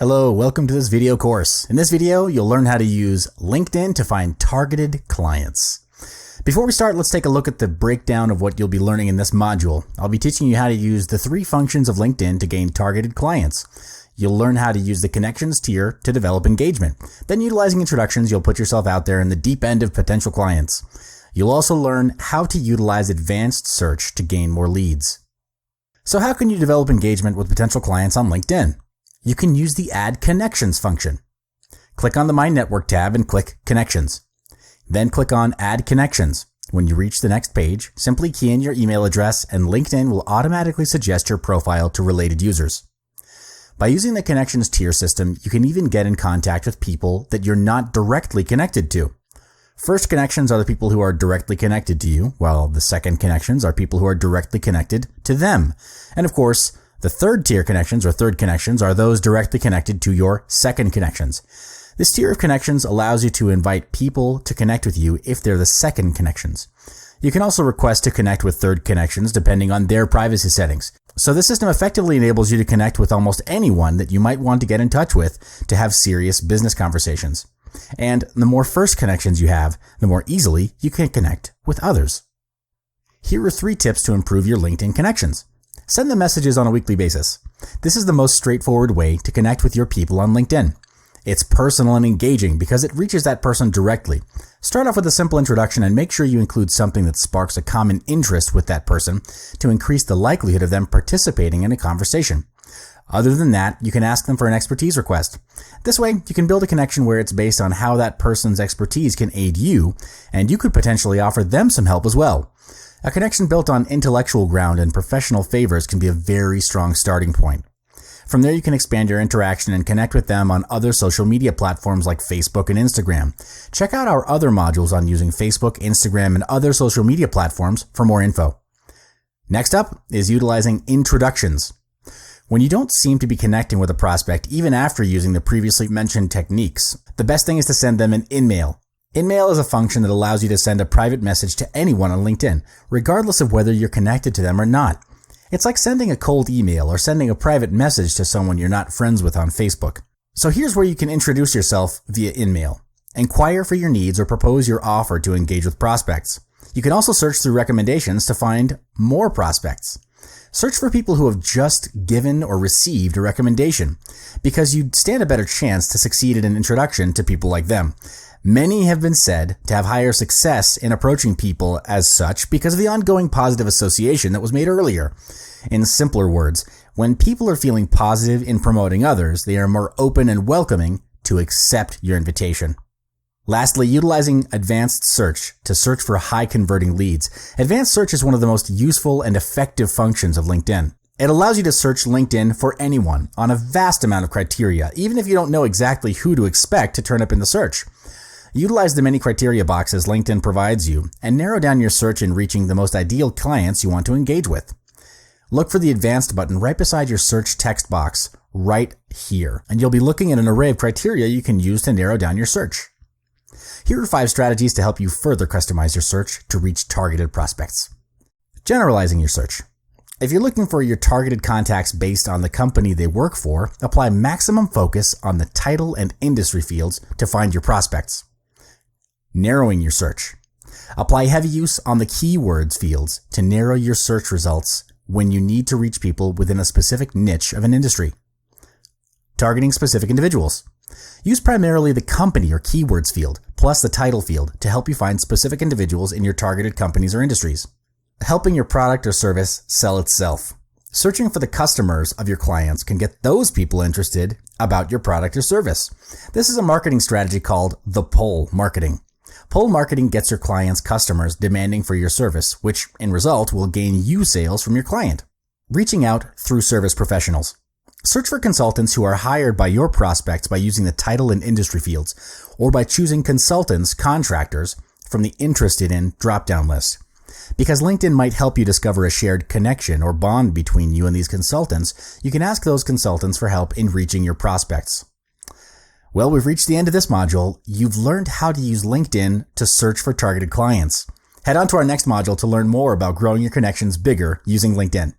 Hello, welcome to this video course. In this video, you'll learn how to use LinkedIn to find targeted clients. Before we start, let's take a look at the breakdown of what you'll be learning in this module. I'll be teaching you how to use the 3 functions of LinkedIn to gain targeted clients. You'll learn how to use the connections tier to develop engagement. Then, utilizing introductions, you'll put yourself out there in the deep end of potential clients. You'll also learn how to utilize advanced search to gain more leads. So how can you develop engagement with potential clients on LinkedIn? You can use the Add Connections function. Click on the My Network tab and click Connections. Then click on Add Connections. When you reach the next page, simply key in your email address and LinkedIn will automatically suggest your profile to related users. By using the Connections tier system, you can even get in contact with people that you're not directly connected to. First connections are the people who are directly connected to you, while the second connections are people who are directly connected to them. And of course, the third tier connections or third connections are those directly connected to your second connections. This tier of connections allows you to invite people to connect with you if they're the second connections. You can also request to connect with third connections depending on their privacy settings. So this system effectively enables you to connect with almost anyone that you might want to get in touch with to have serious business conversations. And the more first connections you have, the more easily you can connect with others. Here are 3 tips to improve your LinkedIn connections. Send them messages on a weekly basis. This is the most straightforward way to connect with your people on LinkedIn. It's personal and engaging because it reaches that person directly. Start off with a simple introduction and make sure you include something that sparks a common interest with that person to increase the likelihood of them participating in a conversation. Other than that, you can ask them for an expertise request. This way, you can build a connection where it's based on how that person's expertise can aid you, and you could potentially offer them some help as well. A connection built on intellectual ground and professional favors can be a very strong starting point. From there, you can expand your interaction and connect with them on other social media platforms like Facebook and Instagram. Check out our other modules on using Facebook, Instagram, and other social media platforms for more info. Next up is utilizing introductions. When you don't seem to be connecting with a prospect even after using the previously mentioned techniques, the best thing is to send them an InMail. InMail is a function that allows you to send a private message to anyone on LinkedIn, regardless of whether you're connected to them or not. It's like sending a cold email or sending a private message to someone you're not friends with on Facebook. So here's where you can introduce yourself via InMail. Inquire for your needs or propose your offer to engage with prospects. You can also search through recommendations to find more prospects. Search for people who have just given or received a recommendation, because you'd stand a better chance to succeed in an introduction to people like them. Many have been said to have higher success in approaching people as such because of the ongoing positive association that was made earlier. In simpler words, when people are feeling positive in promoting others, they are more open and welcoming to accept your invitation. Lastly, utilizing advanced search to search for high converting leads. Advanced search is one of the most useful and effective functions of LinkedIn. It allows you to search LinkedIn for anyone on a vast amount of criteria, even if you don't know exactly who to expect to turn up in the search. Utilize the many criteria boxes LinkedIn provides you and narrow down your search in reaching the most ideal clients you want to engage with. Look for the advanced button right beside your search text box right here, and you'll be looking at an array of criteria you can use to narrow down your search. Here are 5 strategies to help you further customize your search to reach targeted prospects. Generalizing your search. If you're looking for your targeted contacts based on the company they work for, apply maximum focus on the title and industry fields to find your prospects. Narrowing your search. Apply heavy use on the keywords fields to narrow your search results when you need to reach people within a specific niche of an industry. Targeting specific individuals. Use primarily the company or keywords field plus the title field to help you find specific individuals in your targeted companies or industries. Helping your product or service sell itself. Searching for the customers of your clients can get those people interested about your product or service. This is a marketing strategy called the pull marketing. Pull marketing gets your clients' customers demanding for your service, which in result will gain you sales from your client. Reaching out through service professionals. Search for consultants who are hired by your prospects by using the title and industry fields, or by choosing consultants, contractors, from the interested in drop-down list. Because LinkedIn might help you discover a shared connection or bond between you and these consultants, you can ask those consultants for help in reaching your prospects. Well, we've reached the end of this module. You've learned how to use LinkedIn to search for targeted clients. Head on to our next module to learn more about growing your connections bigger using LinkedIn.